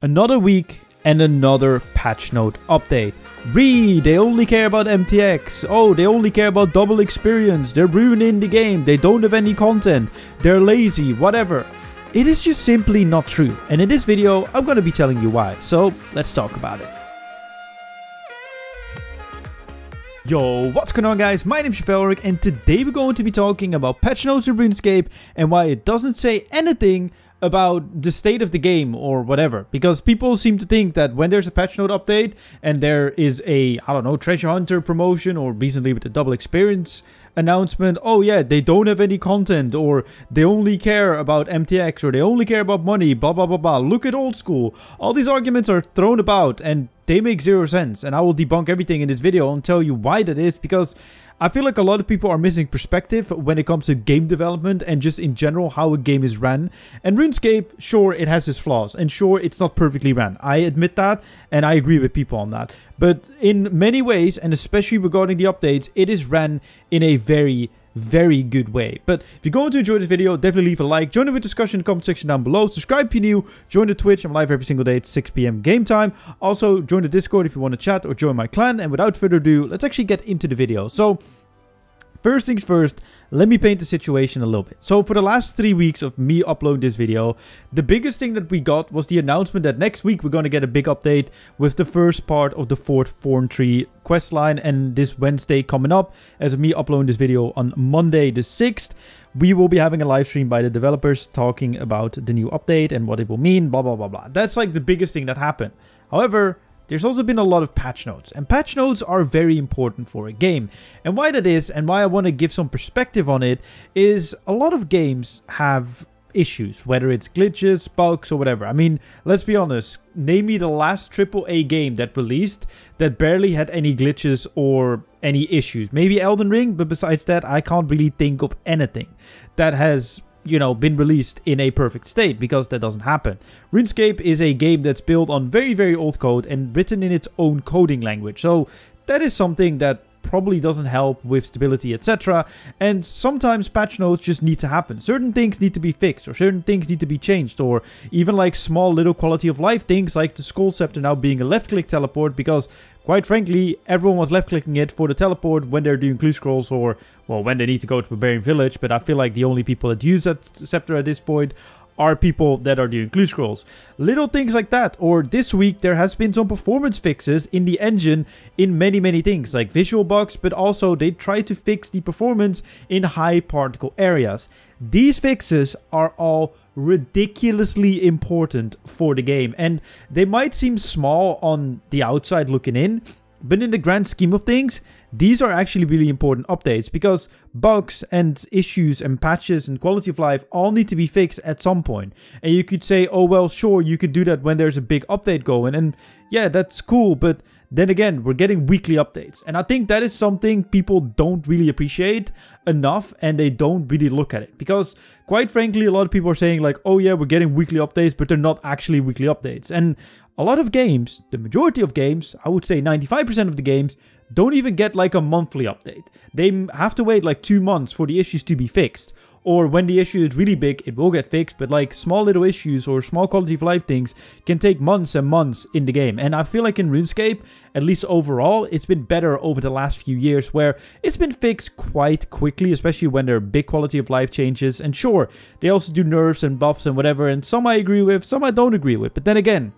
Another week and another patch note update. They only care about MTX. Oh, they only care about double experience. They're ruining the game. They don't have any content. They're lazy, whatever. It is just simply not true. And in this video, I'm going to be telling you why. So let's talk about it. Yo, what's going on guys? My name is Valric and today we're going to be talking about patch notes in RuneScape and why it doesn't say anything about the state of the game or whatever, because people seem to think that when there's a patch note update and there is a, I don't know, treasure hunter promotion, or recently with the double experience announcement, oh yeah, they don't have any content, or they only care about MTX, or they only care about money, blah blah blah blah. Look at old school. All these arguments are thrown about and they make zero sense, and I will debunk everything in this video and tell you why that is, because I feel like a lot of people are missing perspective when it comes to game development and just in general how a game is ran. And RuneScape, sure, it has its flaws, and sure, it's not perfectly ran. I admit that, and I agree with people on that. But in many ways, and especially regarding the updates, it is ran in a very good way. But if you're going to enjoy this video, definitely leave a like, join the discussion in the comment section down below, subscribe if you're new, join the Twitch. I'm live every single day at 6 PM game time. Also join the Discord if you want to chat or join my clan. And without further ado, let's actually get into the video. So first things first, let me paint the situation a little bit. So for the last 3 weeks of me uploading this video, the biggest thing that we got was the announcement that next week we're going to get a big update with the first part of the 4th Thorn Tree questline. And this Wednesday coming up, as of me uploading this video on Monday the 6th, we will be having a live stream by the developers talking about the new update and what it will mean, blah, blah, blah, blah. That's like the biggest thing that happened. However, there's also been a lot of patch notes, and patch notes are very important for a game. And why that is, and why I want to give some perspective on it, is a lot of games have issues, whether it's glitches, bugs, or whatever. I mean, let's be honest, name me the last AAA game that released that barely had any glitches or any issues. Maybe Elden Ring, but besides that, I can't really think of anything that has, you know, been released in a perfect state, because that doesn't happen. RuneScape is a game that's built on very old code and written in its own coding language. So that is something that probably doesn't help with stability, etc. And sometimes patch notes just need to happen. Certain things need to be fixed, or certain things need to be changed, or even like small little quality of life things like the Skull Scepter now being a left click teleport, because quite frankly, everyone was left clicking it for the teleport when they're doing clue scrolls, or, well, when they need to go to Barbarian Village. But I feel like the only people that use that scepter at this point are people that are doing clue scrolls. Little things like that. Or this week, there has been some performance fixes in the engine in many things, like visual bugs, but also they try to fix the performance in high particle areas. These fixes are all ridiculously important for the game, and they might seem small on the outside looking in, but in the grand scheme of things, these are actually really important updates, because bugs and issues and patches and quality of life all need to be fixed at some point. And you could say, oh well, sure, you could do that when there's a big update going, and yeah, that's cool, but then again, we're getting weekly updates. And I think that is something people don't really appreciate enough, and they don't really look at it. Because quite frankly, a lot of people are saying like, oh yeah, we're getting weekly updates, but they're not actually weekly updates. And a lot of games, the majority of games, I would say 95% of the games, don't even get like a monthly update. They have to wait like 2 months for the issues to be fixed. Or when the issue is really big, it will get fixed. But like small little issues or small quality of life things can take months and months in the game. And I feel like in RuneScape, at least overall, it's been better over the last few years, where it's been fixed quite quickly, especially when there are big quality of life changes. And sure, they also do nerfs and buffs and whatever. And some I agree with, some I don't agree with. But then again,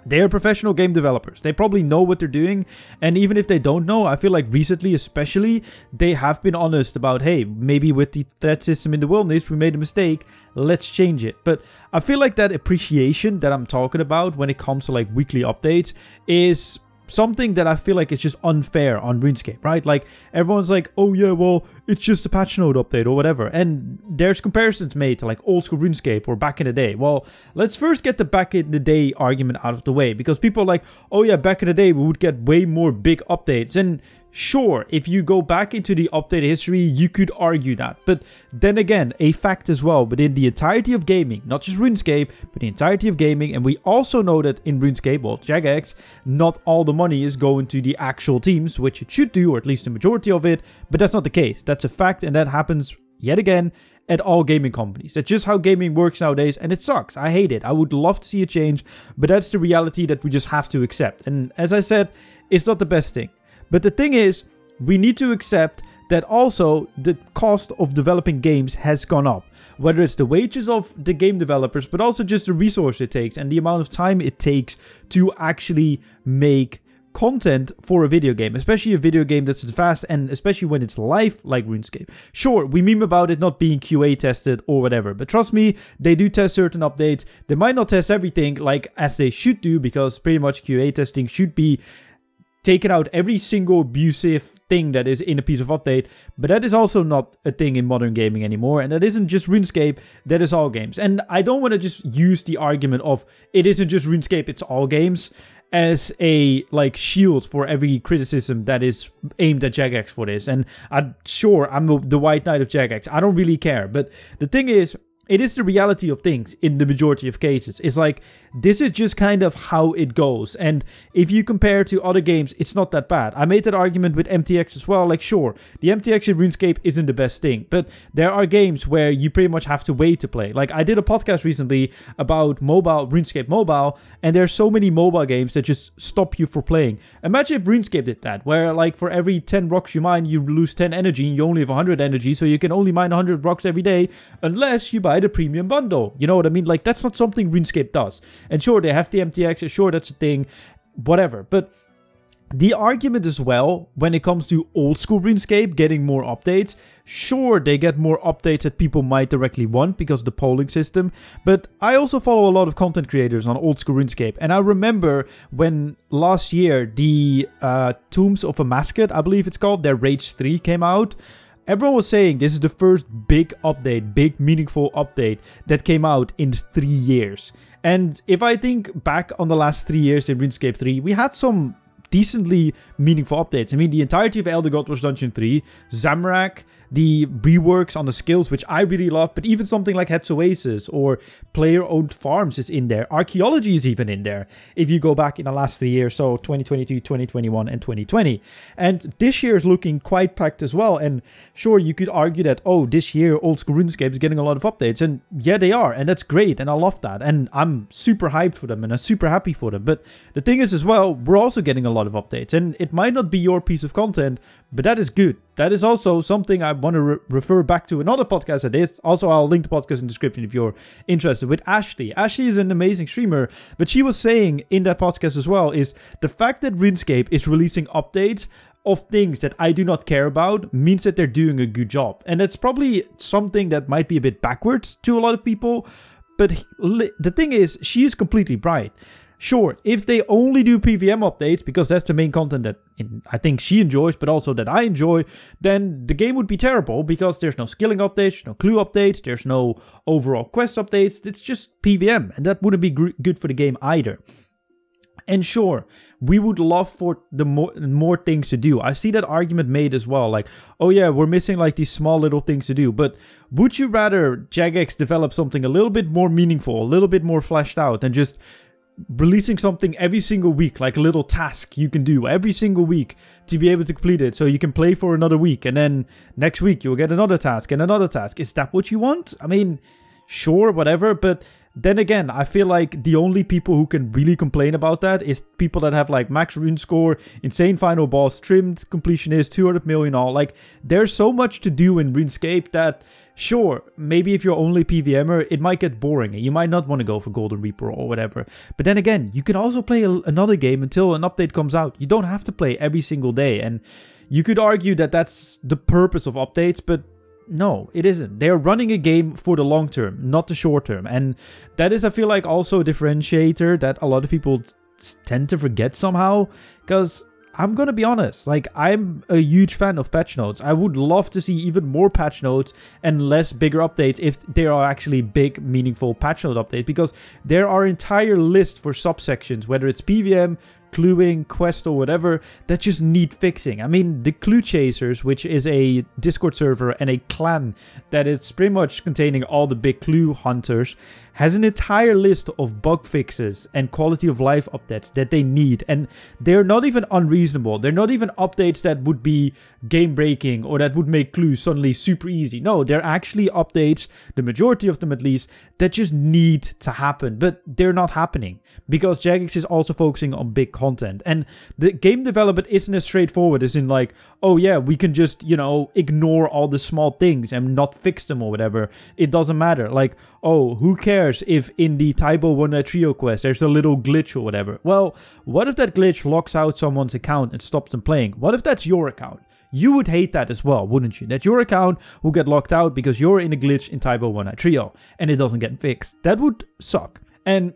they are professional game developers. They probably know what they're doing. And even if they don't know, I feel like recently especially, they have been honest about, hey, maybe with the threat system in the wilderness, we made a mistake. Let's change it. But I feel like that appreciation that I'm talking about when it comes to like weekly updates is something that I feel like is just unfair on RuneScape, right? Like everyone's like, oh yeah, well, it's just a patch note update or whatever. And there's comparisons made to like old school RuneScape or back in the day. Well, let's first get the back in the day argument out of the way, because people are like, oh yeah, back in the day we would get way more big updates. And sure, if you go back into the update history, you could argue that. But then again, a fact as well, within the entirety of gaming, not just RuneScape, but the entirety of gaming, and we also know that in RuneScape, well, Jagex, not all the money is going to the actual teams, which it should do, or at least the majority of it, but that's not the case. That's a fact, and that happens yet again, at all gaming companies. That's just how gaming works nowadays, and it sucks. I hate it. I would love to see a change, but that's the reality that we just have to accept. And as I said, it's not the best thing. But the thing is, we need to accept that also the cost of developing games has gone up. Whether it's the wages of the game developers, but also just the resource it takes and the amount of time it takes to actually make content for a video game, especially a video game that's fast, and especially when it's live like RuneScape. Sure, we meme about it not being QA tested or whatever, but trust me, they do test certain updates. They might not test everything like as they should do, because pretty much QA testing should be taken out every single abusive thing that is in a piece of update, but that is also not a thing in modern gaming anymore, and that isn't just RuneScape, that is all games. And I don't want to just use the argument of it isn't just RuneScape, it's all games, as a like shield for every criticism that is aimed at Jagex for this. And I'm the White Knight of Jagex, I don't really care, but the thing is, it is the reality of things in the majority of cases. It's like, this is just kind of how it goes. And if you compare to other games, it's not that bad. I made that argument with MTX as well. Like, sure, the MTX in RuneScape isn't the best thing, but there are games where you pretty much have to wait to play. Like, I did a podcast recently about mobile, RuneScape Mobile, and there's so many mobile games that just stop you for playing. Imagine if RuneScape did that, where like for every 10 rocks you mine, you lose 10 energy, and you only have 100 energy, so you can only mine 100 rocks every day, unless you buy the premium bundle. You know what I mean? Like, that's not something RuneScape does. And sure, they have the MTX, sure, that's a thing, whatever. But the argument as well, when it comes to old school RuneScape getting more updates, sure, they get more updates that people might directly want because of the polling system, but I also follow a lot of content creators on old school RuneScape, and I remember when last year the Tombs of a Mascot, I believe it's called, their Rage 3 came out. Everyone was saying this is the first big update, big meaningful update that came out in 3 years. And if I think back on the last 3 years in RuneScape 3, we had some decently meaningful updates. I mean, the entirety of Elder God Wars Dungeon 3, Zamorak, the reworks on the skills, which I really love, but even something like Head's Oasis or player-owned farms is in there. Archaeology is even in there, if you go back in the last 3 years, so 2022, 2021, and 2020. And this year is looking quite packed as well, and sure, you could argue that, oh, this year, old school RuneScape is getting a lot of updates, and yeah, they are, and that's great, and I love that, and I'm super hyped for them, and I'm super happy for them, but the thing is as well, we're also getting a lot of updates, and it might not be your piece of content, but that is good. That is also something I want to refer back to another podcast I did. Also, I'll link the podcast in the description if you're interested, with Ashley. Ashley is an amazing streamer, but she was saying in that podcast as well is the fact that RuneScape is releasing updates of things that I do not care about means that they're doing a good job. And that's probably something that might be a bit backwards to a lot of people, but the thing is, she is completely right. Sure, if they only do PVM updates, because that's the main content that I think she enjoys, but also that I enjoy, then the game would be terrible, because there's no skilling updates, there's no clue updates, there's no overall quest updates, it's just PVM, and that wouldn't be good for the game either. And sure, we would love for the more things to do. I see that argument made as well, like, oh yeah, we're missing like these small little things to do, but would you rather Jagex develop something a little bit more meaningful, a little bit more fleshed out, than just releasing something every single week, like a little task you can do every single week to be able to complete it, so you can play for another week, and then next week you'll get another task and another task? Is that what you want? I mean, sure, whatever, but then again, I feel like the only people who can really complain about that is people that have like max rune score, insane final boss, trimmed completionist, 200 million all. Like, there's so much to do in RuneScape that, sure, maybe if you're only PVMer, it might get boring. You might not want to go for Golden Reaper or whatever. But then again, you can also play another game until an update comes out. You don't have to play every single day. And you could argue that that's the purpose of updates, but no, it isn't. They're running a game for the long term, not the short term. And that is, I feel like, also a differentiator that a lot of people tend to forget somehow. Because I'm gonna be honest, like, I'm a huge fan of patch notes. I would love to see even more patch notes and less bigger updates if there are actually big, meaningful patch note updates. Because there are entire lists for subsections, whether it's PVM, cluing quest or whatever that just need fixing. I mean, the Clue Chasers, which is a Discord server and a clan that is pretty much containing all the big clue hunters, has an entire list of bug fixes and quality of life updates that they need. And they're not even unreasonable. They're not even updates that would be game breaking or that would make clues suddenly super easy. No, they're actually updates, the majority of them at least, that just need to happen. But they're not happening because Jagex is also focusing on big content. And the game development isn't as straightforward as in like, oh yeah, we can just, you know, ignore all the small things and not fix them or whatever. It doesn't matter. Like, oh, who cares if in the Taibo One Night Trio quest there's a little glitch or whatever? Well, what if that glitch locks out someone's account and stops them playing? What if that's your account? You would hate that as well, wouldn't you? That your account will get locked out because you're in a glitch in Taibo One Night Trio and it doesn't get fixed. That would suck. And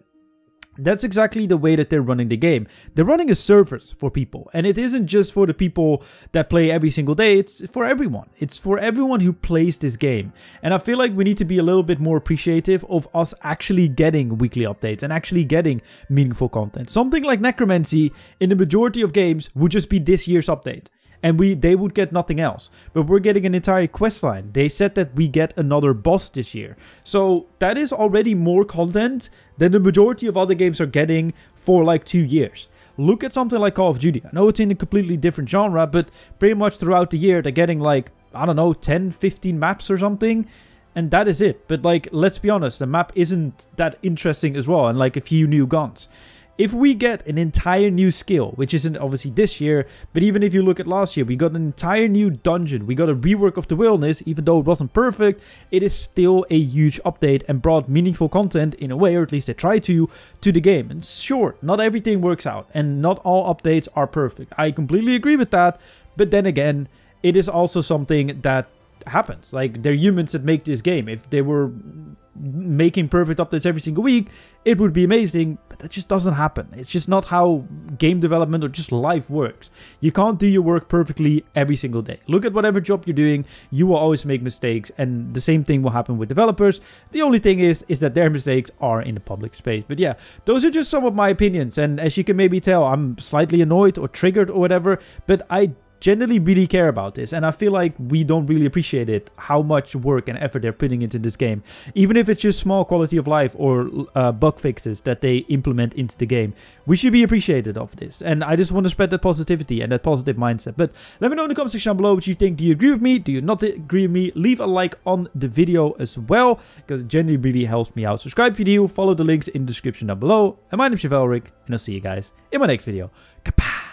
that's exactly the way that they're running the game. They're running a service for people. And it isn't just for the people that play every single day. It's for everyone. It's for everyone who plays this game. And I feel like we need to be a little bit more appreciative of us actually getting weekly updates and actually getting meaningful content. Something like Necromancy in the majority of games would just be this year's update. And they would get nothing else. But we're getting an entire quest line. They said that we get another boss this year. So that is already more content than the majority of other games are getting for like 2 years. Look at something like Call of Duty. I know it's in a completely different genre, but pretty much throughout the year they're getting like, I don't know, 10, 15 maps or something. And that is it. But like, let's be honest, the map isn't that interesting as well. And like a few new guns. If we get an entire new skill, which isn't obviously this year, but even if you look at last year, we got an entire new dungeon, we got a rework of the wilderness, even though it wasn't perfect, it is still a huge update and brought meaningful content in a way, or at least they try to the game. And sure, not everything works out, and not all updates are perfect. I completely agree with that, but then again, it is also something that happens. Like, they're humans that make this game. If they were making perfect updates every single week, it would be amazing, but that just doesn't happen. It's just not how game development or just life works. You can't do your work perfectly every single day. Look at whatever job you're doing, you will always make mistakes, and the same thing will happen with developers. The only thing is that their mistakes are in the public space. But yeah, those are just some of my opinions, and as you can maybe tell, I'm slightly annoyed or triggered or whatever, but I genuinely really care about this, and I feel like we don't really appreciate it, how much work and effort they're putting into this game, even if it's just small quality of life or bug fixes that they implement into the game. We should be appreciated of this, and I just want to spread that positivity and that positive mindset. But let me know in the comment section down below what you think. Do you agree with me? Do you not agree with me? Leave a like on the video as well, because it genuinely really helps me out. Subscribe if you do, follow the links in the description down below, and my name is Chivalric, and I'll see you guys in my next video. Kapow!